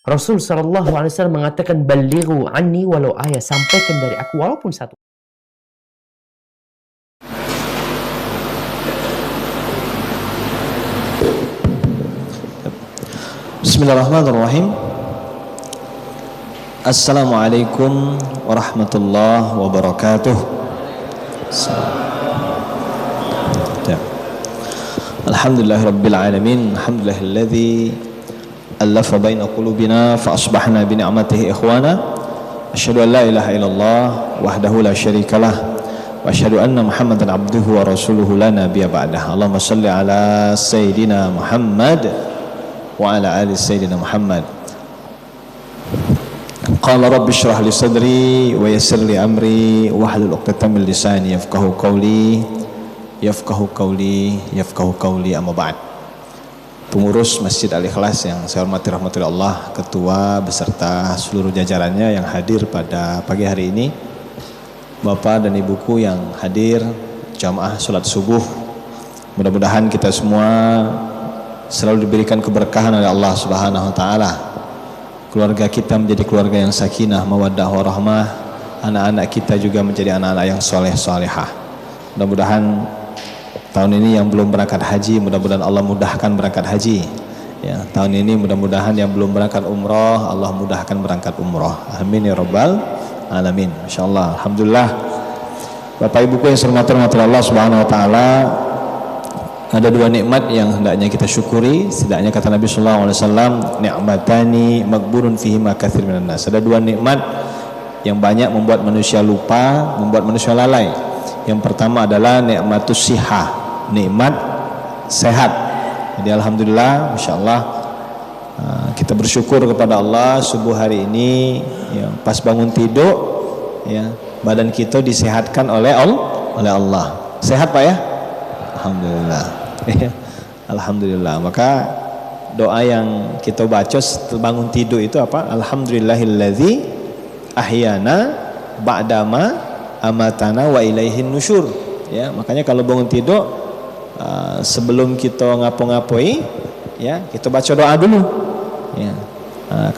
Rasul sallallahu alaihi wasallam mengatakan, "Ballighu anni walau ayat." Sampaikan dari aku walaupun satu. Bismillahirrahmanirrahim. Assalamualaikum warahmatullahi wabarakatuh. Alhamdulillahirabbil alamin. Alhamdulillahilladzi alafa baina qulubina fa asbahna bi ni'matihi ikhwana. Asyhadu an la ilaha illallah wahdahu la syarikalah wa asyhadu anna Muhammadan abduhu wa rasuluhu la nabiyya ba'dah. Allahumma shalli ala sayidina Muhammad wa ala ali sayyidina Muhammad. Qala rabbi shrah li sadri wa yassir li amri wahlul 'uqdatam min lisani yafqahu qawli amma ba'd. Pengurus Masjid Al-Ikhlas yang saya hormati rahmatullah Allah, ketua beserta seluruh jajarannya yang hadir pada pagi hari ini, Bapak dan Ibuku yang hadir jamaah salat subuh, mudah-mudahan kita semua selalu diberikan keberkahan oleh Allah Subhanahu wa taala. Keluarga kita menjadi keluarga yang sakinah, mawaddah warahmah. Anak-anak kita juga menjadi anak-anak yang soleh solehah. Mudah-mudahan tahun ini yang belum berangkat haji, mudah-mudahan Allah mudahkan berangkat haji. Ya, tahun ini mudah-mudahan yang belum berangkat umroh, Allah mudahkan berangkat umroh. Amin ya rabbal alamin. Insyaallah. Alhamdulillah. Bapak Ibuku yang saya hormati Allah Subhanahu wa taala, ada dua nikmat yang hendaknya kita syukuri. Setidaknya kata Nabi sallallahu alaihi wasallam, ni'matani maghburun fihima katsir minan nas. Ada dua nikmat yang banyak membuat manusia lupa, membuat manusia lalai. Yang pertama adalah nikmatus sihah, nikmat sehat. Jadi alhamdulillah, masyaallah, kita bersyukur kepada Allah subuh hari ini ya, pas bangun tidur ya, badan kita disehatkan oleh Allah. Sehat Pak ya? Alhamdulillah. Alhamdulillah. Maka doa yang kita baca setelah bangun tidur itu apa? Alhamdulillahilladzi ahyana ba'dama amatana wa ilaihin nusyur. Ya, makanya kalau bangun tidur sebelum kita ngapo-ngapoi ya, kita baca doa dulu. Ya.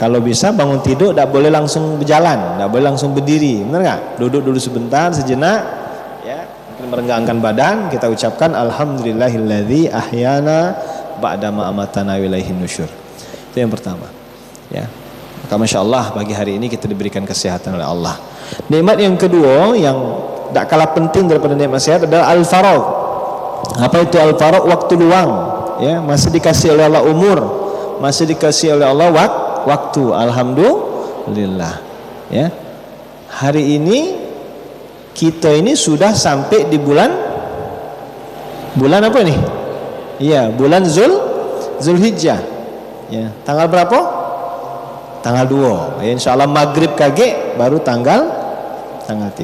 Kalau bisa bangun tidur tak boleh langsung berjalan, tak boleh langsung berdiri, benar enggak? Duduk dulu sebentar sejenak ya, merenggangkan badan, kita ucapkan alhamdulillahilladzi ahyana ba'dama amatana wa ilaihin nusyur. Itu yang pertama. Ya. Maka masyaallah pagi hari ini kita diberikan kesehatan oleh Allah. Nikmat yang kedua yang tak kalah penting daripada nikmat sehat adalah al-faragh. Apa itu al-faragh? Waktu luang. Ya, masih dikasih oleh Allah umur, masih dikasih oleh Allah waktu. Alhamdulillah. Ya. Hari ini kita ini sudah sampai di bulan apa nih? Iya, bulan Zulhijjah. Ya, tanggal berapa? Tanggal 2. Ya, insyaallah maghrib kage baru tanggal 3.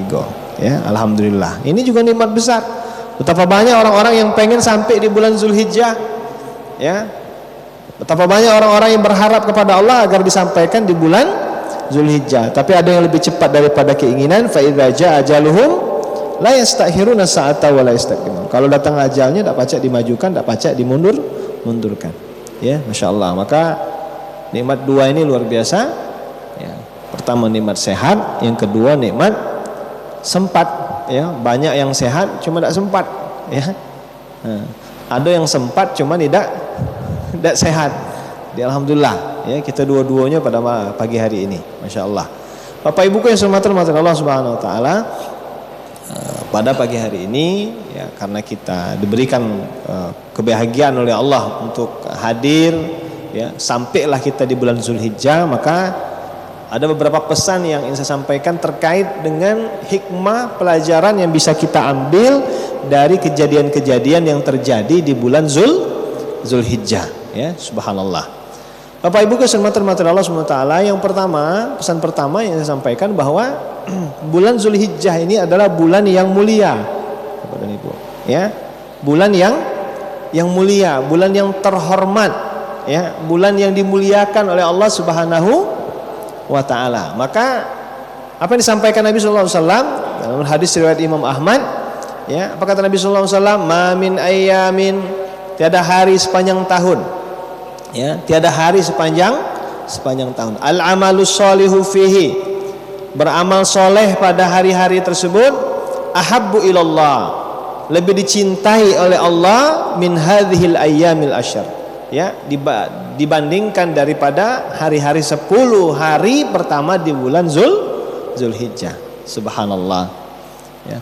Ya, alhamdulillah. Ini juga nikmat besar. Betapa banyak orang-orang yang pengen sampai di bulan Zulhijjah. Ya. Betapa banyak orang-orang yang berharap kepada Allah agar disampaikan di bulan Zulhijjah. Tapi ada yang lebih cepat daripada keinginan. Fa idza jaa ajaluhum la yastakhiruna sa'ata wa la yastaqdimun. Kalau datang ajalnya tak pacak dimajukan, tak pacak dimundurkan. Ya, masyaallah. Maka nikmat dua ini luar biasa. Ya. Pertama nikmat sehat, yang kedua nikmat sempat. Ya, banyak yang sehat cuma tidak sempat. Ya. Ada yang sempat cuma tidak sehat. Di alhamdulillah. Ya, kita dua-duanya pada pagi hari ini, masyaallah. Bapak Ibuku yang saya hormati Allah Subhanahu wa taala, pada pagi hari ini ya, karena kita diberikan kebahagiaan oleh Allah untuk hadir ya, sampailah kita di bulan Zulhijjah, maka ada beberapa pesan yang ingin saya sampaikan terkait dengan hikmah pelajaran yang bisa kita ambil dari kejadian-kejadian yang terjadi di bulan Zulhijjah ya, subhanallah. Bapak Ibu keselamatan Allah SWT, yang pertama, pesan pertama yang saya sampaikan bahwa bulan Zulhijjah ini adalah bulan yang mulia, Bapak dan Ibu ya, bulan yang mulia, bulan yang terhormat ya, bulan yang dimuliakan oleh Allah Subhanahu wa taala. Maka apa yang disampaikan Nabi sallallahu alaihi wasallam dalam hadis riwayat Imam Ahmad ya, apa kata Nabi sallallahu alaihi wasallam? Ma min ayyamin, tiada hari sepanjang tahun ya, tiada hari sepanjang sepanjang tahun. Al-amalus sholihu fihi, beramal soleh pada hari-hari tersebut, ahabbu ilallah, lebih dicintai oleh Allah min hadhil ayyamil asyar, ya, dibandingkan daripada hari-hari 10 hari pertama di bulan Zulhijjah. Subhanallah, ya.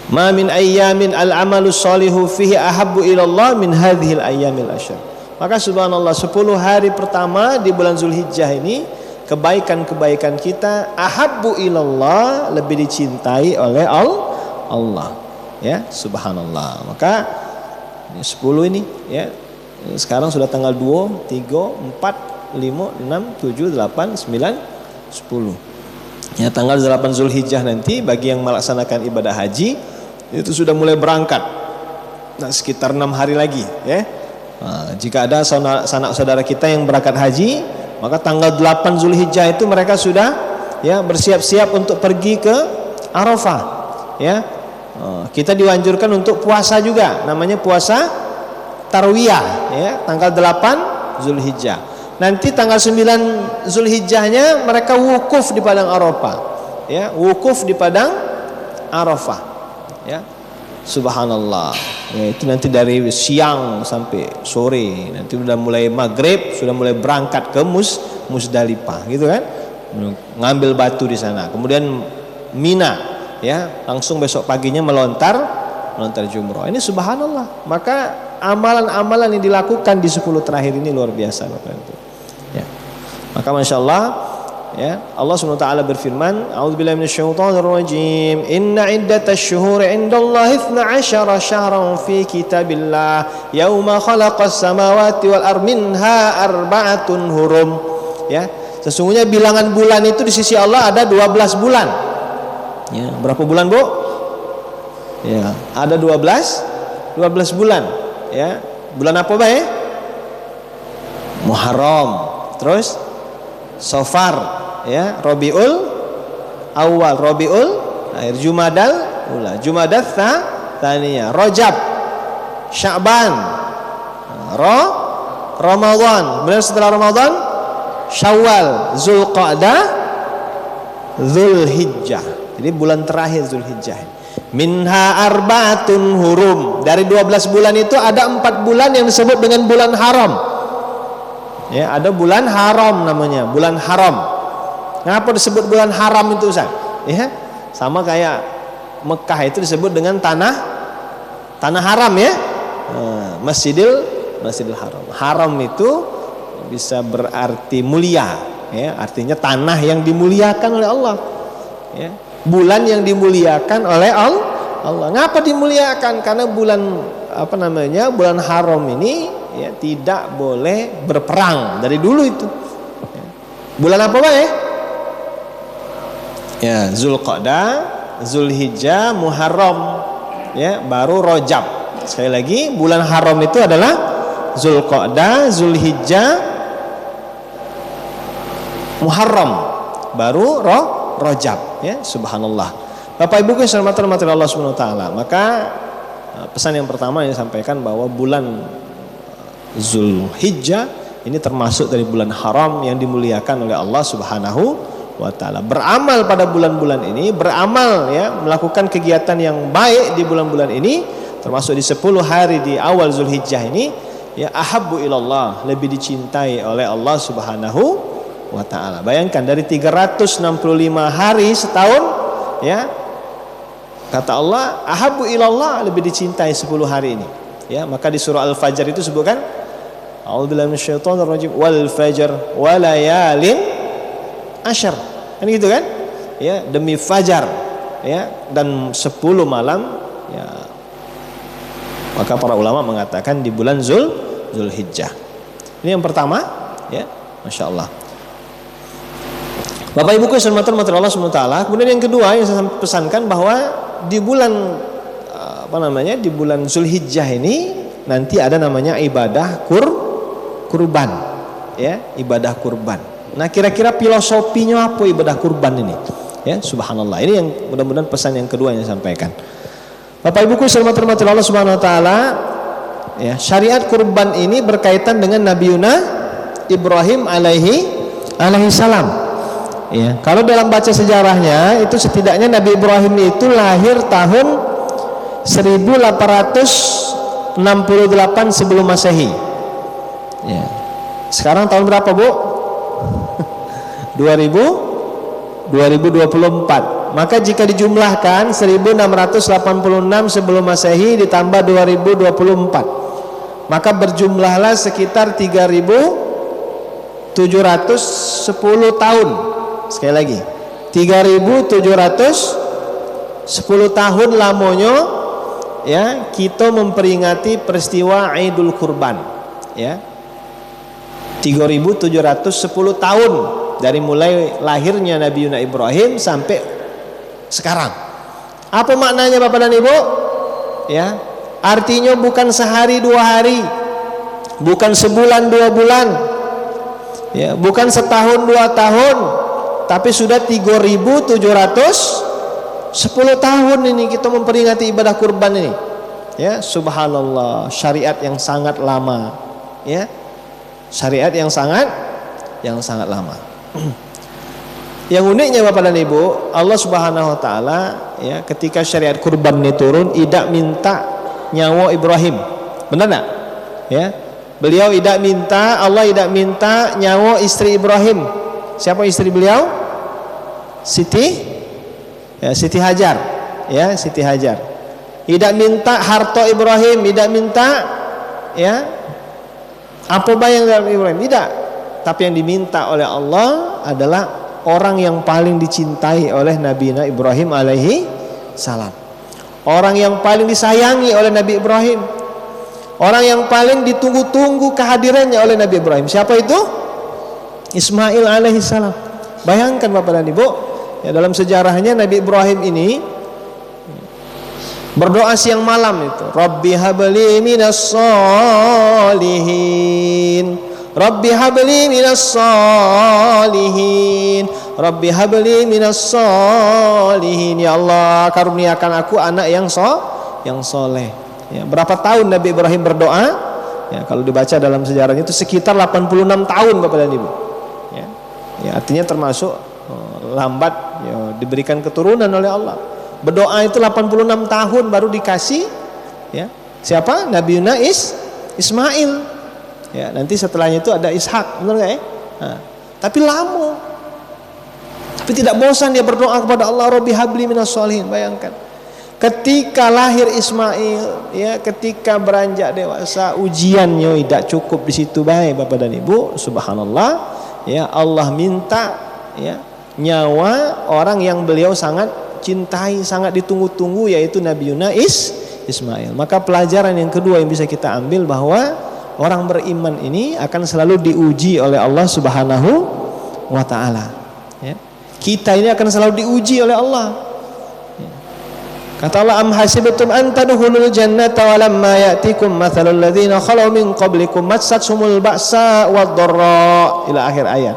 Ma min ayyamin al-amalus sholihu fihi ahabbu ilallah min hadhil ayyamil asyar. Maka subhanallah, 10 hari pertama di bulan Zulhijjah ini, kebaikan-kebaikan kita ahabbu ilallah, lebih dicintai oleh Allah, ya, subhanallah. Maka 10 ini, ya, sekarang sudah tanggal 2, 3, 4, 5, 6, 7, 8, 9, 10. Ya, tanggal 8 Zulhijjah nanti bagi yang melaksanakan ibadah haji itu sudah mulai berangkat. Nah, sekitar 6 hari lagi, ya. Nah, jika ada sanak saudara kita yang berangkat haji, maka tanggal 8 Zulhijjah itu mereka sudah, ya, bersiap-siap untuk pergi ke Arafah, ya. Kita dianjurkan untuk puasa juga, namanya puasa tarwiyah, ya, tanggal 8 Zulhijjah. Nanti tanggal 9 Zulhijjahnya mereka wukuf di padang Arafah, ya, wukuf di padang Arafah, ya. Subhanallah, ya, itu nanti dari siang sampai sore, nanti sudah mulai maghrib, sudah mulai berangkat ke Musdalifah, gitu kan, ngambil batu di sana, kemudian Mina, ya, langsung besok paginya melontar jumroh. Ini subhanallah. Maka amalan-amalan yang dilakukan di 10 terakhir ini luar biasa, Bapak Ibu, ya. Maka masya Allah, ya, Allah SWT berfirman, a'udzubillahi minasyaitonir rajim, inna iddatash syuhuri 'indallahi 12 syahran fi kitabillah yauma khalaqas samawati wal ardh minha arba'atun hurum, ya, sesungguhnya bilangan bulan itu di sisi Allah ada 12 bulan. Ya, berapa bulan, Bu? Ya, ada 12 bulan, ya. Bulan apa, Pak, ya? Muharram, terus Safar, ya, Rabiul Awal, Rabiul Akhir, Jumadal Ula, Jumadat Tsaniyah, Rajab, Sya'ban, Ramadan, kemudian setelah Ramadan Syawal, Zulqa'dah, Zulhijjah. Jadi bulan terakhir Zulhijjah. Minha arba'atun hurum, dari 12 bulan itu ada 4 bulan yang disebut dengan bulan haram. Ya, ada bulan haram namanya, bulan haram. Kenapa disebut bulan haram itu, Ustaz? Ya, sama kayak Mekah itu disebut dengan tanah haram, ya. Masjidil Haram. Haram itu bisa berarti mulia, ya, artinya tanah yang dimuliakan oleh Allah, ya. Bulan yang dimuliakan oleh Allah. Ngapa dimuliakan? Karena bulan bulan haram ini, ya, tidak boleh berperang dari dulu itu. Bulan apa, Pak, ya? Ya, Zulqa'dah, Zulhijjah, Muharram, ya, baru Rajab. Sekali lagi, bulan haram itu adalah Zulqa'dah, Zulhijjah, Muharram, baru Rajab, ya, subhanallah. Bapak Ibu yang dirahmati Allah Subhanahu wa taala, maka pesan yang pertama yang disampaikan bahwa bulan Zulhijjah ini termasuk dari bulan haram yang dimuliakan oleh Allah Subhanahu wa taala. Beramal pada bulan-bulan ini, beramal, ya, melakukan kegiatan yang baik di bulan-bulan ini, termasuk di 10 hari di awal Zulhijjah ini, ya, ahabbu ilallah, lebih dicintai oleh Allah Subhanahu wa taala. Bayangkan dari 365 hari setahun, ya, kata Allah ahabbu ilallah, lebih dicintai 10 hari ini, ya. Maka di surah Al-Fajr itu sebutkan a'udzubillahi minasyaitonir rajim wal fajr walayalin asyr, kan gitu kan, ya, demi fajar, ya, dan 10 malam, ya. Maka para ulama mengatakan di bulan Zulhijjah. Ini yang pertama, ya, masya Allah. Bapak Ibu yang dirahmati Allah Subhanahu wa taala. Kemudian yang kedua yang saya pesankan bahwa di bulan di bulan Zulhijjah ini nanti ada namanya ibadah kurban, ya, ibadah kurban. Nah, kira-kira filosofinya apa ibadah kurban ini? Ya, subhanallah. Ini yang mudah-mudahan pesan yang kedua yang saya sampaikan. Bapak Ibu yang dirahmati Allah Subhanahu wa taala, ya, syariat kurban ini berkaitan dengan Nabiuna Ibrahim alaihi alaihissalam. Ya, kalau dalam baca sejarahnya itu setidaknya Nabi Ibrahim itu lahir tahun 1868 sebelum Masehi. Ya. Sekarang tahun berapa, Bu? 2024. Maka jika dijumlahkan 1686 sebelum Masehi ditambah 2024, maka berjumlahlah sekitar 3710 tahun. Sekali lagi, 3710 tahun lamonyo ya kita memperingati peristiwa Idul Kurban. Ya. 3710 tahun dari mulai lahirnya Nabi Ibrahim sampai sekarang. Apa maknanya Bapak dan Ibu? Ya, artinya bukan sehari dua hari, bukan sebulan dua bulan, ya, bukan setahun dua tahun, tapi sudah 3710 tahun ini kita memperingati ibadah kurban ini. Ya, subhanallah, syariat yang sangat lama. Ya, syariat yang sangat lama. Yang uniknya Bapak dan Ibu, Allah Subhanahu wa taala ya ketika syariat kurban ini turun tidak minta nyawa Ibrahim. Benar enggak? Ya. Beliau tidak minta, Allah tidak minta nyawa istri Ibrahim. Siapa istri beliau? Siti Hajar. Ya, Siti Hajar. Tidak minta harta Ibrahim, tidak minta ya apa yang dalam Ibrahim, tidak. Tapi yang diminta oleh Allah adalah orang yang paling dicintai oleh Nabi Ibrahim alaihi salam. Orang yang paling disayangi oleh Nabi Ibrahim. Orang yang paling ditunggu-tunggu kehadirannya oleh Nabi Ibrahim. Siapa itu? Ismail alaihi salam. Bayangkan Bapak dan Ibu, ya, dalam sejarahnya Nabi Ibrahim ini berdoa siang malam itu, Rabbi habli minas solihin, Rabbi habli minas solihin, Rabbi habli minas solihin. Ya Allah, karuniakan aku anak yang soleh. Ya, berapa tahun Nabi Ibrahim berdoa? Ya, kalau dibaca dalam sejarahnya itu sekitar 86 tahun Bapak dan Ibu. Ya, ya artinya termasuk lambat ya, diberikan keturunan oleh Allah. Berdoa itu 86 tahun baru dikasih ya. Siapa? Nabi Ismail. Ya, nanti setelahnya itu ada Ishak, benar enggak ya? Nah, tapi lama. Tapi tidak bosan dia berdoa kepada Allah, Rabbi habli minas sholihin. Bayangkan. Ketika lahir Ismail, ya, ketika beranjak dewasa, ujiannya tidak cukup di situ baik Bapak dan Ibu, subhanallah. Ya, Allah minta ya nyawa orang yang beliau sangat cintai, sangat ditunggu-tunggu, yaitu Nabi Ismail. Maka pelajaran yang kedua yang bisa kita ambil bahwa orang beriman ini akan selalu diuji oleh Allah Subhanahu wa taala. Ya. Kita ini akan selalu diuji oleh Allah. Ya. Kata Allah, am hasibtum an tadkhulul jannata wa lamma ya'tikum mathalul ladzina khalu min qablikum massatsumul ba'sa wad-dharra, ila akhir ayat.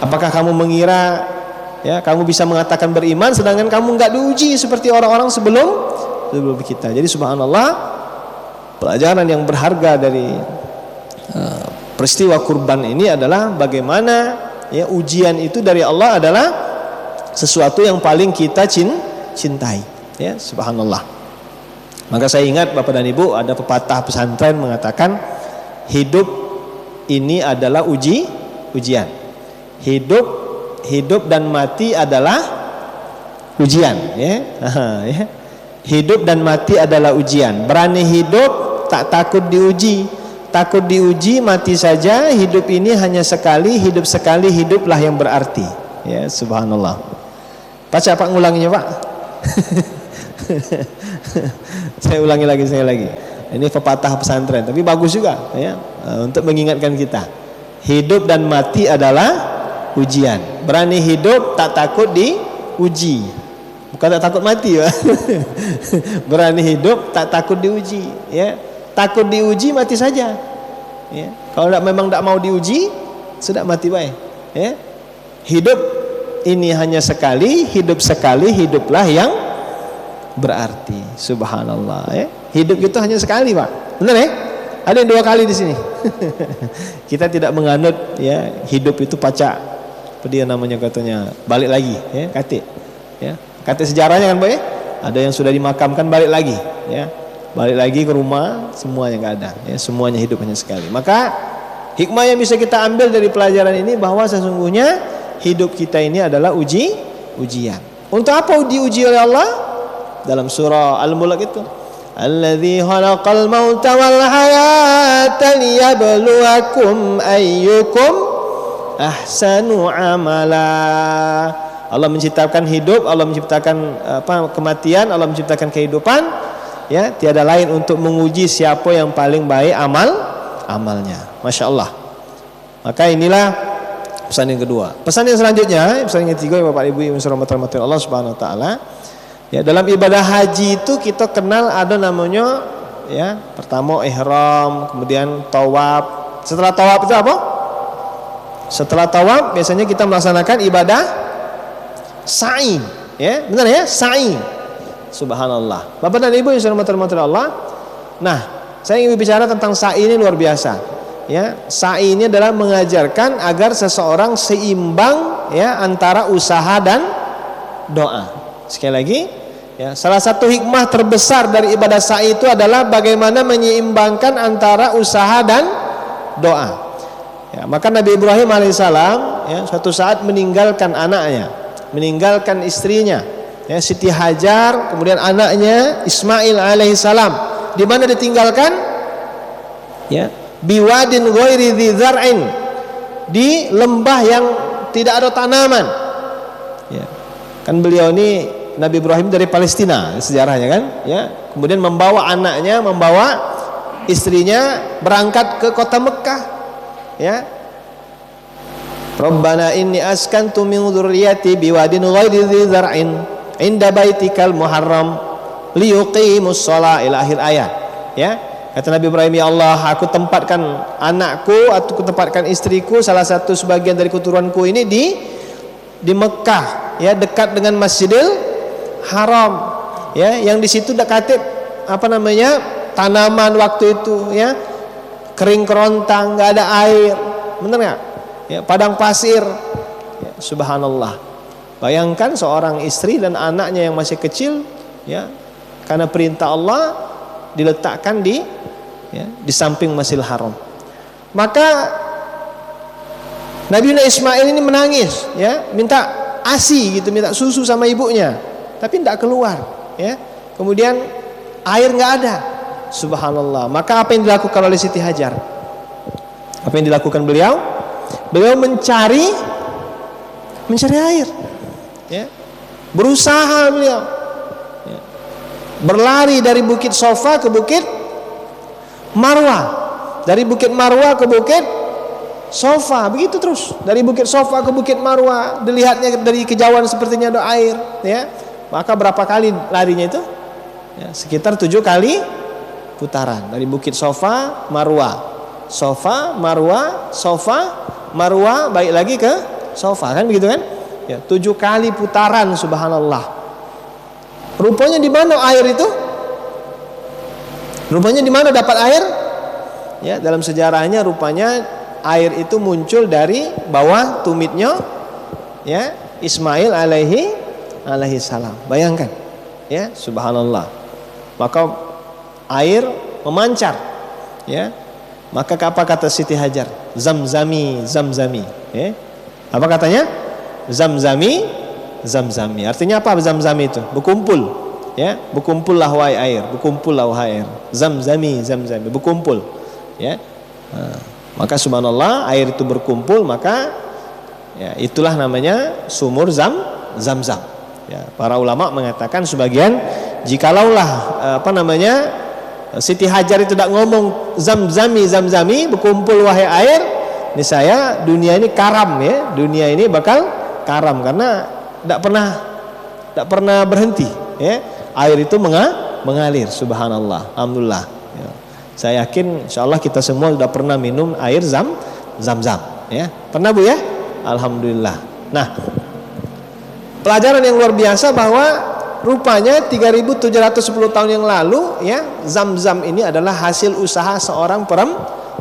Apakah kamu mengira ya kamu bisa mengatakan beriman sedangkan kamu enggak diuji seperti orang-orang sebelum kita. Jadi subhanallah, pelajaran yang berharga dari peristiwa kurban ini adalah bagaimana ya ujian itu dari Allah adalah sesuatu yang paling kita cintai. Ya, subhanallah. Maka saya ingat Bapak dan Ibu, ada pepatah pesantren mengatakan hidup ini adalah ujian. Hidup dan mati adalah ujian, ya. Ya. Hidup dan mati adalah ujian. Berani hidup, tak takut diuji. Takut diuji, mati saja. Hidup ini hanya sekali, hidup sekali, hiduplah yang berarti. Ya, subhanallah. Baca Pak, ngulanginya Pak. Saya ulangi lagi. Ini pepatah pesantren, tapi bagus juga, ya, untuk mengingatkan kita. Hidup dan mati adalah ujian. Berani hidup, tak takut diuji. Bukan tak takut mati ya. Berani hidup, tak takut diuji, ya. Takut diuji, mati saja, ya. Kalau memang tidak mau diuji, sudah mati baik, ya. Hidup ini hanya sekali, hidup sekali, hiduplah yang berarti. Subhanallah, ya. Hidup itu hanya sekali Pak, benar ya? Ada yang 2 kali di sini. Kita tidak menganut ya hidup itu pacak. Apa dia namanya katanya? Balik lagi ya, kate. Ya. Kate sejarahnya kan, Pak ya? Ada yang sudah dimakamkan balik lagi ya. Balik lagi ke rumah, semuanya enggak ada ya, semuanya hidup hanya sekali. Maka hikmah yang bisa kita ambil dari pelajaran ini bahwa sesungguhnya hidup kita ini adalah ujian. Untuk apa diuji oleh Allah? Dalam surah Al-Mulk itu, Alladzi khalaqal mauta wal hayata liyabluwakum ayyukum ahsanu amala. Allah menciptakan hidup, Allah menciptakan kematian, Allah menciptakan kehidupan, ya, tiada lain untuk menguji siapa yang paling baik amalnya. Masya Allah. Maka inilah pesan yang kedua. Pesan yang selanjutnya, pesan yang ketiga, Bapak Ibu yang dirahmati Allah Subhanahu wa taala. Ya, dalam ibadah haji itu kita kenal ada namanya ya, pertama ihram, kemudian tawaf. Setelah tawaf itu apa? Setelah tawaf biasanya kita melaksanakan ibadah sa'i, ya, benar ya? Sa'i. Subhanallah. Bapak dan Ibu yang dirahmati Allah. Nah, saya ingin bicara tentang sa'i ini luar biasa. Ya, sa'i ini adalah mengajarkan agar seseorang seimbang ya antara usaha dan doa. Sekali lagi, ya, salah satu hikmah terbesar dari ibadah sa'i itu adalah bagaimana menyeimbangkan antara usaha dan doa. Ya, maka Nabi Ibrahim alaihissalam ya, suatu saat meninggalkan anaknya, meninggalkan istrinya, ya, Siti Hajar, kemudian anaknya Ismail alaihissalam. Di mana ditinggalkan? Ya, biwadin ghairi dzi zar'in, di lembah yang tidak ada tanaman. Ya. Kan beliau ini Nabi Ibrahim dari Palestina sejarahnya kan, ya. Kemudian membawa anaknya, membawa istrinya berangkat ke kota Mekah, ya. Rabbana inni askantu min dzurriyyati biwadin ghairi dzi zar'in inda baitikal muharram liyuqimus shalah, ila akhir ayat, ya. Kata Nabi Ibrahim, ya Allah, aku tempatkan anakku atau aku tempatkan istriku, salah satu sebagian dari keturunanku ini di Mekah, ya, dekat dengan Masjidil Haram, ya, yang di situ dekat tanaman waktu itu, ya, kering kerontang, nggak ada air, benar nggak? Ya, padang pasir, ya, subhanallah. Bayangkan seorang istri dan anaknya yang masih kecil, ya, karena perintah Allah diletakkan di samping Masjidil Haram. Maka Nabi Ismail ini menangis, ya, minta ASI gitu, minta susu sama ibunya, tapi tidak keluar, ya. Kemudian air nggak ada, subhanallah. Maka apa yang dilakukan oleh Siti Hajar? Apa yang dilakukan beliau? Beliau mencari air, ya. Berusaha beliau, ya. Berlari dari Bukit Sofa ke Bukit Marwah, dari Bukit Marwah ke Bukit Sofa, begitu terus, dari Bukit Sofa ke Bukit Marwah. Dilihatnya dari kejauhan sepertinya ada air, ya. Maka berapa kali larinya itu? Ya, sekitar 7 kali putaran dari Bukit Sofa, Marwah, Sofa, Marwah, Sofa, Marwah, balik lagi ke Sofa, kan begitu kan? Ya, 7 kali putaran, subhanallah. Rupanya di mana air itu? Rupanya di mana dapat air? Ya, dalam sejarahnya rupanya air itu muncul dari bawah tumitnya, ya, Ismail alaihi salam. Bayangkan, ya, subhanallah. Maka air memancar, ya. Maka apa kata Siti Hajar? Zamzami, zamzami, ya. Apa katanya? Zamzami, zamzami. Artinya apa zamzami itu? Berkumpul. Ya, berkumpullah wahai air, berkumpullah wahai air. Zamzami, zamzami, berkumpul, ya. Maka subhanallah, air itu berkumpul, maka ya, itulah namanya sumur Zamzam. Ya, para ulama mengatakan sebagian, jikalaulah Siti Hajar itu tidak ngomong zamzami, zamzami, berkumpul wahai air, ini saya dunia ini karam, ya, dunia ini bakal karam karena tidak pernah berhenti, ya. Air itu mengalir, subhanallah, alhamdulillah, ya. Saya yakin insyaallah kita semua sudah pernah minum air Zamzam, ya. Pernah Bu, ya? Alhamdulillah. Nah, pelajaran yang luar biasa bahwa rupanya 3710 tahun yang lalu ya, Zam-Zam ini adalah hasil usaha seorang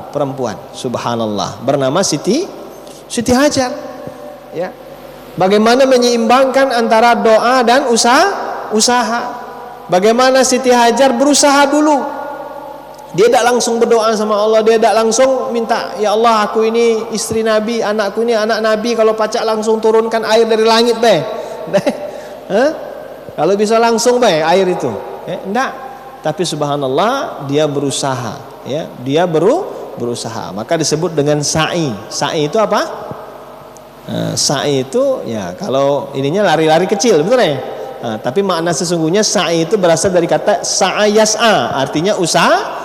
perempuan, subhanallah, bernama Siti Hajar. Ya. Bagaimana menyeimbangkan antara doa dan usaha. Bagaimana Siti Hajar berusaha dulu. Dia tidak langsung berdoa sama Allah, dia tidak langsung minta, ya Allah aku ini istri Nabi, anakku ini anak Nabi, kalau pacak langsung turunkan air dari langit kalau bisa langsung air itu. Enggak. Tapi subhanallah dia berusaha, ya, dia berusaha. Maka disebut dengan sa'i. Sa'i itu apa? Sa'i itu ya kalau ininya lari-lari kecil, betul ya? Tapi makna sesungguhnya sa'i itu berasal dari kata sa'a yas'a, artinya usaha.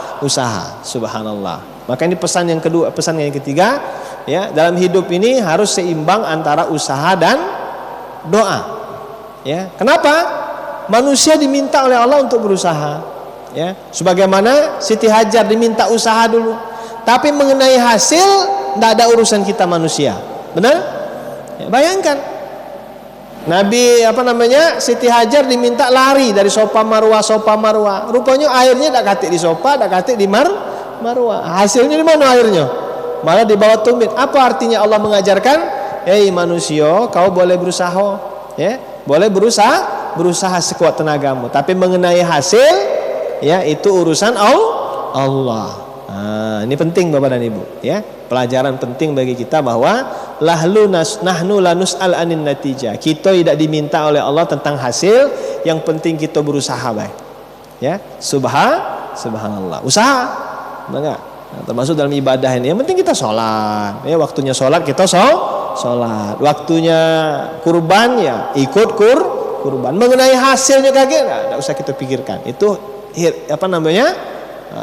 Subhanallah. Maka ini pesan yang kedua, pesan yang ketiga, ya, dalam hidup ini harus seimbang antara usaha dan doa. Ya, kenapa? Manusia diminta oleh Allah untuk berusaha. Ya, sebagaimana Siti Hajar diminta usaha dulu. Tapi mengenai hasil tidak ada urusan kita manusia. Benar? Ya, bayangkan. Nabi Siti Hajar diminta lari dari Sofa Marwah. Rupanya airnya tak katik di Sofa, tak katik di Marwah. Hasilnya di mana airnya? Malah di bawah tumit. Apa artinya Allah mengajarkan? Hei manusia, kau boleh berusaha, ya, boleh berusaha sekuat tenagamu. Tapi mengenai hasil, ya, itu urusan Allah. Ini penting Bapak dan Ibu, ya. Pelajaran penting bagi kita bahwa nahnu lanus'al anin natijah. Kita tidak diminta oleh Allah tentang hasil, yang penting kita berusaha baik. Ya, subhanallah. Usaha. Enggak? Termasuk dalam ibadah ini. Yang penting kita sholat. Ya, waktunya sholat kita sholat. Waktunya kurban ya ikut kurban. Mengenai hasilnya enggak usah kita pikirkan. Itu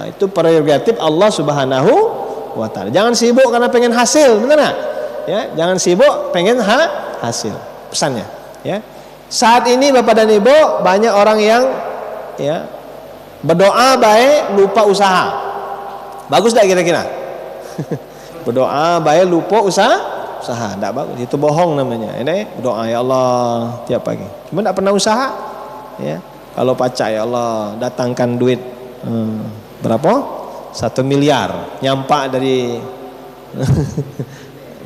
itu prerogatif Allah Subhanahu wa ta'ala. Jangan sibuk karena pengen hasil, benar enggak? Ya, jangan sibuk pengen hasil. Pesannya, ya. Saat ini Bapak dan Ibu banyak orang yang ya berdoa baik lupa usaha. Bagus enggak kira-kira? Berdoa baik lupa usaha, enggak bagus. Itu bohong namanya. Ini berdoa ya Allah tiap pagi. Cuma enggak pernah usaha. Ya. Kalau pacak ya Allah datangkan duit berapa? 1 miliar nyampak dari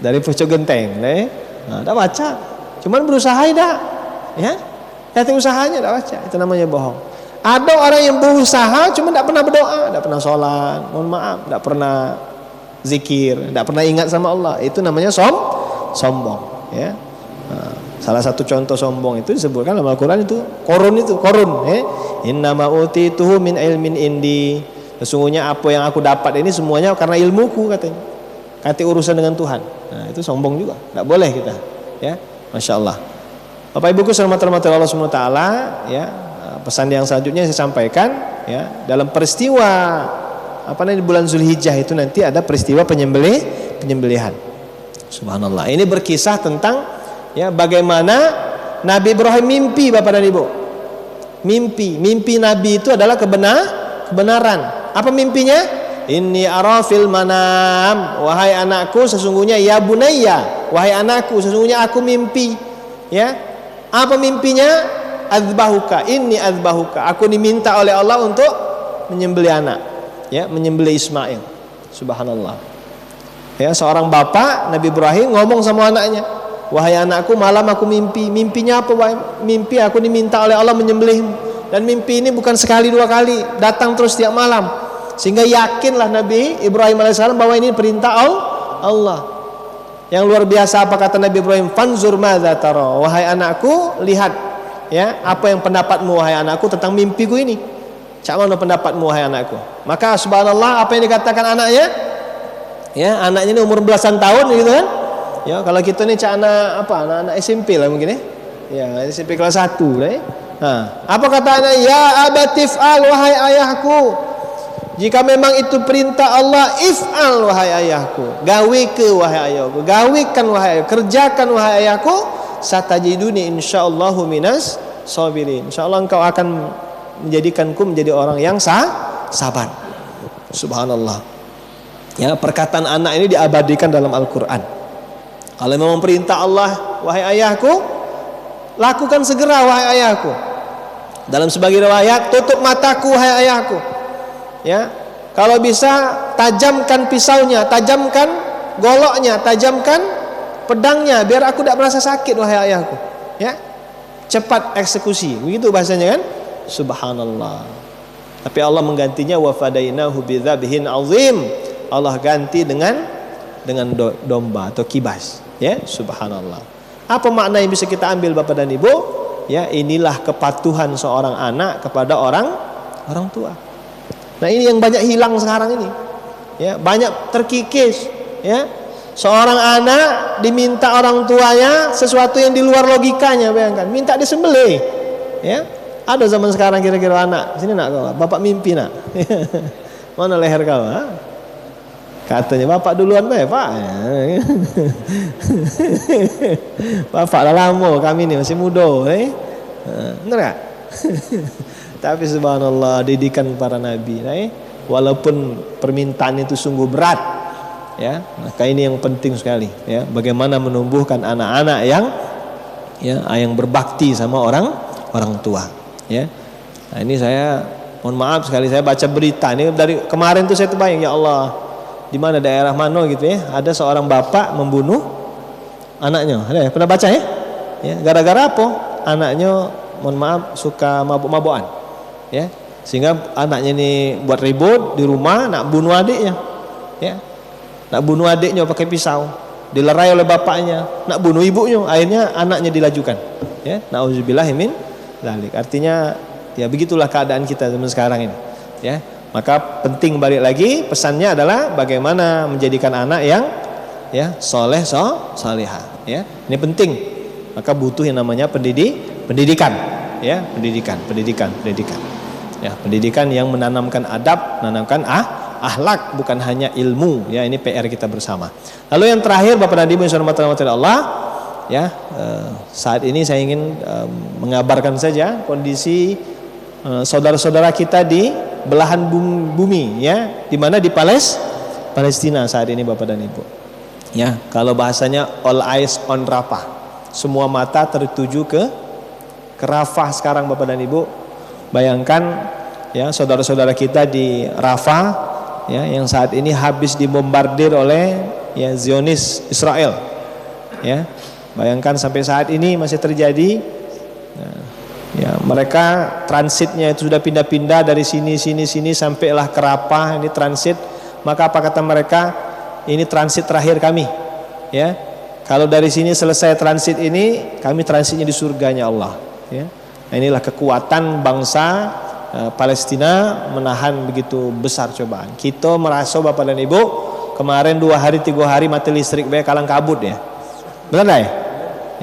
dari pucuk genteng, dah baca, cuman berusaha dah, ya, tapi usahanya dah baca, itu namanya bohong. Ada orang yang berusaha, cuma tidak pernah berdoa, tidak pernah sholat, mohon maaf, tidak pernah zikir, tidak pernah ingat sama Allah, itu namanya sombong, ya. Salah satu contoh sombong itu disebutkan dalam Al-Quran itu korun, innama utituhu min ilmin indi. Sesungguhnya apa yang aku dapat ini semuanya karena ilmuku, katanya. Kati urusan dengan Tuhan. Nah, itu sombong juga. Tidak boleh kita. Ya, Masya Allah. Bapak Ibuku hormati Allah Subhanahu wa taala, ya. Pesan yang selanjutnya saya sampaikan, ya, dalam peristiwa di bulan Zulhijjah itu nanti ada peristiwa penyembelihan. Subhanallah. Ini berkisah tentang ya bagaimana Nabi Ibrahim mimpi, Bapak dan Ibu. Mimpi Nabi itu adalah kebenaran. Apa mimpinya? Inni ara fil manam, wahai anakku sesungguhnya, ya bunayya, wahai anakku sesungguhnya aku mimpi. Ya. Apa mimpinya? Adzbahuka, inni adzbahuka. Aku diminta oleh Allah untuk menyembelih anak, ya, menyembelih Ismail. Subhanallah. Ya, seorang bapak Nabi Ibrahim ngomong sama anaknya, wahai anakku, malam aku mimpi. Mimpinya apa? Mimpi aku diminta oleh Allah menyembelihmu. Dan mimpi ini bukan sekali dua kali, datang terus tiap malam. Sehingga yakinlah Nabi Ibrahim AS bahwa ini perintah Allah. Yang luar biasa apa kata Nabi Ibrahim? Fanzur madza tara. Wahai anakku, lihat, ya, apa yang pendapatmu wahai anakku tentang mimpiku ini. Cak mana pendapatmu wahai anakku? Maka subhanallah apa yang dikatakan anaknya? Ya, anaknya ini umur belasan tahun gitu kan? Ya, kalau kita ini cak anak SMP lah mungkin ya. Ya, SMP kelas 1 lah ya. Apa kata anak? Ya abatif al, wahai ayahku, jika memang itu perintah Allah, if'al wahai ayahku, gawe ke wahai ayahku, gawekan wahai ayahku, kerjakan wahai ayahku, satajiduni insyaallahu minas sabirin. Insyaallah engkau akan menjadikanku menjadi orang yang sabar. Subhanallah. Ya, perkataan anak ini diabadikan dalam Al-Qur'an. Kalau memang perintah Allah, wahai ayahku, lakukan segera wahai ayahku. Dalam sebagian riwayat, tutup mataku hai ayahku. Ya, kalau bisa tajamkan pisaunya, tajamkan goloknya, tajamkan pedangnya, biar aku tidak merasa sakit wahai ayahku. Ya, cepat eksekusi. Begitu bahasanya kan? Subhanallah. Tapi Allah menggantinya wa fadainahu bidzabhin azim. Allah ganti dengan domba atau kibas. Ya, subhanallah. Apa makna yang bisa kita ambil Bapak dan Ibu? Ya, inilah kepatuhan seorang anak kepada orang tua. Nah, ini yang banyak hilang sekarang ini. Ya, banyak terkikis. Ya, seorang anak diminta orang tuanya sesuatu yang di luar logikanya, bayangkan, minta disembelih. Ya, ada zaman sekarang kira-kira anak, sini nak kau, bapak mimpi nak. Mana leher kau? Ha? Katanya bapak duluan pak. Bapak dah lama, kami ni masih muda. Benar tak? Tapi subhanallah, didikan para nabi. Walaupun permintaan itu sungguh berat, ya, maka ini yang penting sekali. Ya, bagaimana menumbuhkan anak-anak yang berbakti sama orang tua. Ya, nah, ini saya mohon maaf sekali, saya baca berita ini dari kemarin tuh saya terbayang, ya Allah. Di mana daerah mana gitu ya, ada seorang bapak membunuh anaknya. Ada pernah baca ya? Ya, gara-gara apa? Anaknya mohon maaf suka mabuk-mabukan. Ya, sehingga anaknya ini buat ribut di rumah, nak bunuh adiknya. Ya. Nak bunuh adiknya pakai pisau. Dilerai oleh bapaknya, nak bunuh ibunya. Akhirnya anaknya dilajukan. Ya, nauzubillahi min dzalik. Artinya ya begitulah keadaan kita zaman sekarang ini. Ya. Maka penting, balik lagi pesannya adalah bagaimana menjadikan anak yang ya soleh solihah. Ya, ini penting. Maka butuh yang namanya pendidikan. Ya, pendidikan. Ya, pendidikan yang menanamkan adab, menanamkan akhlak, bukan hanya ilmu. Ya, ini PR kita bersama. Lalu yang terakhir, Bapak dan Ibu yang dirahmati Allah, ya, saat ini saya ingin mengabarkan saja kondisi saudara-saudara kita di belahan bumi, ya, di mana di Palestina saat ini Bapak dan Ibu. Ya, kalau bahasanya all eyes on Rafah, semua mata tertuju ke Rafah sekarang Bapak dan Ibu. Bayangkan ya, saudara-saudara kita di Rafah, ya, yang saat ini habis dibombardir oleh ya Zionis Israel. Ya, bayangkan sampai saat ini masih terjadi. Ya, mereka transitnya itu sudah pindah-pindah dari sini sampailah ke Rafah, ini transit. Maka apa kata mereka? Ini transit terakhir kami. Ya, kalau dari sini selesai transit ini, kami transitnya di surganya Allah. Ya, nah, inilah kekuatan bangsa Palestina menahan begitu besar cobaan. Kita merasa Bapak dan Ibu kemarin 2 hari 3 hari mati listrik, kalang kabut ya. Benar ya?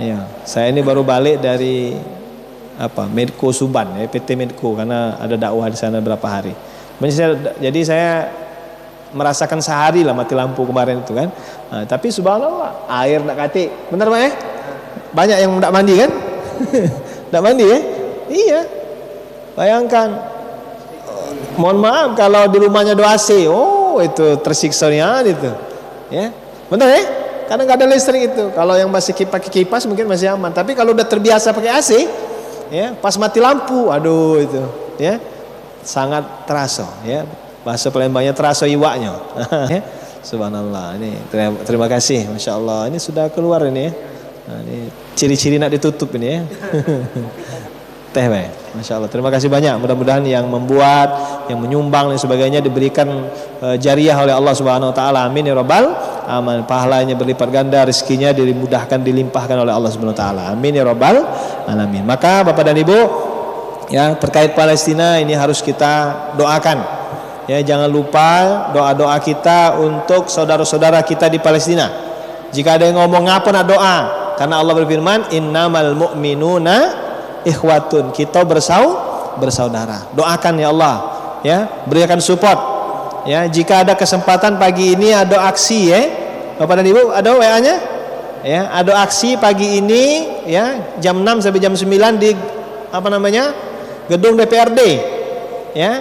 Iya. Saya ini baru balik dari Medco Suban, ya, PT Medco, karena ada dakwah di sana berapa hari. Jadi saya merasakan sehari lah mati lampu kemarin itu kan. Nah, tapi subhanallah air nak kati, benar Pak ya? Banyak yang tidak mandi kan? Tidak mandi ya? Iya. Bayangkan, mohon maaf kalau di rumahnya ada AC, itu tersiksanya itu. Ya, benar ya? Karena nggak ada listrik itu. Kalau yang masih pakai kipas mungkin masih aman. Tapi kalau udah terbiasa pakai AC, ya, pas mati lampu, aduh itu, ya, sangat terasa, ya, bahasa Palembangnya terasa iwaknya. Ya, subhanallah, ini terima kasih, masya Allah, ini sudah keluar ini, ya. Nah, ini ciri-ciri nak ditutup ini ya. Teh, masya Allah, terima kasih banyak. Mudah-mudahan yang membuat, yang menyumbang dan sebagainya diberikan jariah oleh Allah Subhanahu Wa Taala. Amin ya Rabbal alamin. Pahalanya berlipat ganda, rezekinya dimudahkan, dilimpahkan oleh Allah Subhanahu Wa Taala. Amin ya Rabbal alamin. Maka Bapak dan Ibu, ya, terkait Palestina ini harus kita doakan. Ya, jangan lupa doa-doa kita untuk saudara-saudara kita di Palestina. Jika ada yang ngomong ngapa nak doa, karena Allah berfirman, innamal mu'minuna ikhwatun, kita bersaudara. Doakan ya Allah, ya, berikan support. Ya, jika ada kesempatan pagi ini ada aksi, ya, Bapak dan Ibu, ada WA-nya, ya, ada aksi pagi ini, ya, jam 6 sampai jam 9 di gedung DPRD, ya,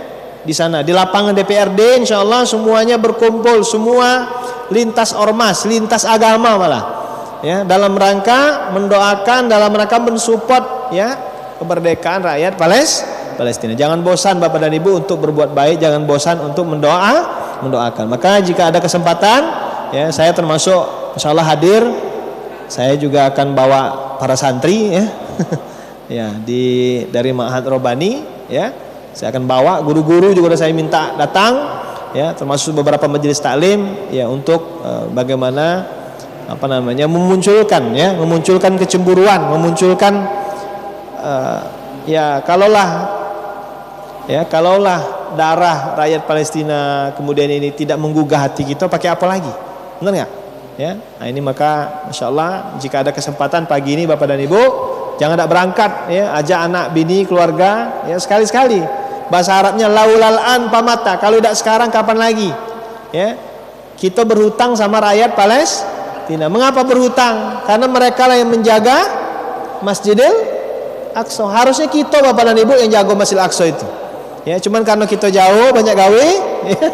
di sana di lapangan DPRD, insya Allah semuanya berkumpul, semua lintas ormas, lintas agama malah, ya, dalam rangka mendoakan, dalam rangka mensupport, ya, kemerdekaan rakyat Palestina. Jangan bosan Bapak dan Ibu untuk berbuat baik, jangan bosan untuk mendoakan. Maka jika ada kesempatan, ya saya termasuk insyaallah hadir. Saya juga akan bawa para santri ya. Ya, dari Ma'had Robbani ya. Saya akan bawa guru-guru juga saya minta datang ya, termasuk beberapa majelis taklim ya, untuk bagaimana memunculkan kecemburuan, memunculkan kalaulah darah rakyat Palestina kemudian ini tidak menggugah hati kita, pakai apa lagi? Benar nggak? Ya, nah ini maka insyaallah jika ada kesempatan pagi ini Bapak dan Ibu, jangan tak berangkat ya, ajak anak, bini, keluarga ya, sekali-sekali. Bahasa Arabnya laulal-an pamata, kalau tidak sekarang kapan lagi? Ya. Kita berhutang sama rakyat Palestina. Mengapa berhutang? Karena mereka lah yang menjaga Masjidil Aqsa. Harusnya kita Bapak dan Ibu yang jaga Masjidil Aqsa itu. Ya, cuman karena kita jauh banyak gawe, ya,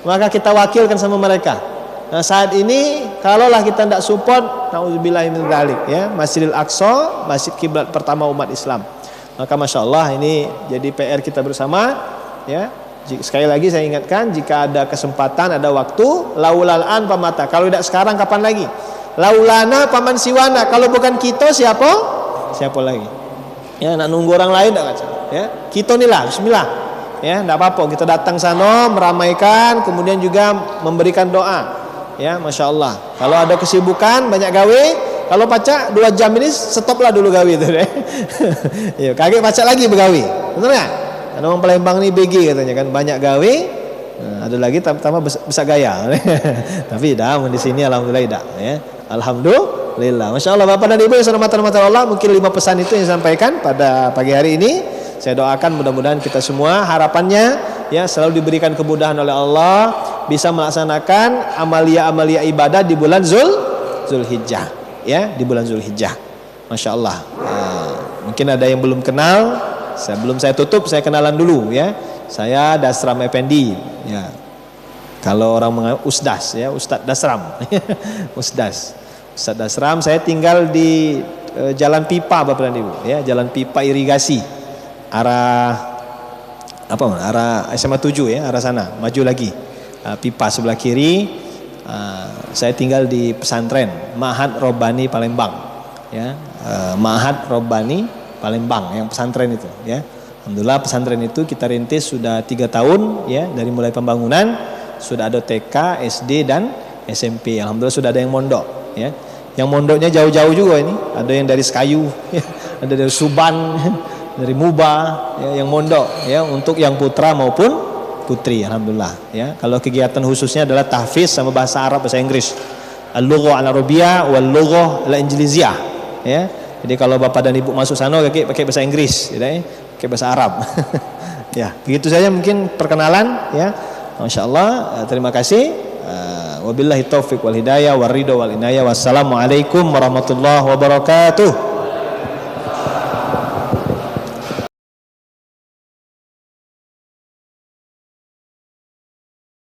maka kita wakilkan sama mereka. Nah, saat ini kalaulah kita tidak support, nauzubillahi min dzalik ya, Masjidil Aqsa, masjid kiblat pertama umat Islam. Maka Masya Allah ini jadi PR kita bersama ya. Sekali lagi saya ingatkan, jika ada kesempatan, ada waktu, laulalan pamata, kalau tidak sekarang kapan lagi? Laulana paman siwana, kalau bukan kita siapa lagi? Ya, nak nunggu orang lain tak kacau ya. Kita ni lah, bismillah ya, tidak apa-apa kita datang sana meramaikan, kemudian juga memberikan doa ya. Masya Allah, kalau ada kesibukan banyak gawe, kalau pacak 2 jam ini stoplah dulu gawe itu deh. Ya, kaget pacak lagi begawe, betul nggak? Karena orang Palembang ini BG katanya kan, banyak gawe. Nah, ada lagi tambah besar gaya. Tapi dah di sini alhamdulillah dah ya. Alhamdulillah. Masya Allah Bapak dan Ibu yang dirahmati Allah, mungkin 5 pesan itu yang disampaikan pada pagi hari ini. Saya doakan mudah-mudahan kita semua harapannya ya selalu diberikan kemudahan oleh Allah, bisa melaksanakan amalia-amalia ibadah di bulan Zulhijjah ya, di bulan Zulhijjah. Masya Allah. Mungkin ada yang belum kenal. Sebelum saya tutup, saya kenalan dulu ya. Saya Dasram Effendi ya. Kalau orang mengenal Usdas ya, Ustadz Dasram. Ustadz Dasram. Saya tinggal di Jalan Pipa Bapak dan Ibu ya, Jalan Pipa irigasi arah SMA 7 ya, arah sana, maju lagi. Pipa sebelah kiri. Saya tinggal di pesantren Ma'had Robbani Palembang ya. Ma'had Robbani Palembang yang pesantren itu ya. Alhamdulillah pesantren itu kita rintis sudah 3 tahun ya, dari mulai pembangunan sudah ada TK, SD dan SMP. Alhamdulillah sudah ada yang mondok ya. Yang mondoknya jauh-jauh juga ini. Ada yang dari Sekayu ya, ada dari Suban, dari Muba ya, yang mondok ya, untuk yang putra maupun putri. Alhamdulillah ya. Kalau kegiatan khususnya adalah tahfiz sama bahasa Arab, bahasa Inggris. Al-lughah al-arabiyyah wal lughah al-injiliziyah ya. Jadi kalau Bapak dan Ibu masuk sana pakai bahasa Inggris, ya, pakai bahasa Arab. Ya, begitu saja mungkin perkenalan ya. Masya Allah, terima kasih. Wabillahi taufiq wal hidayah wal ridho wal inayah. Wassalamualaikum warahmatullahi wabarakatuh.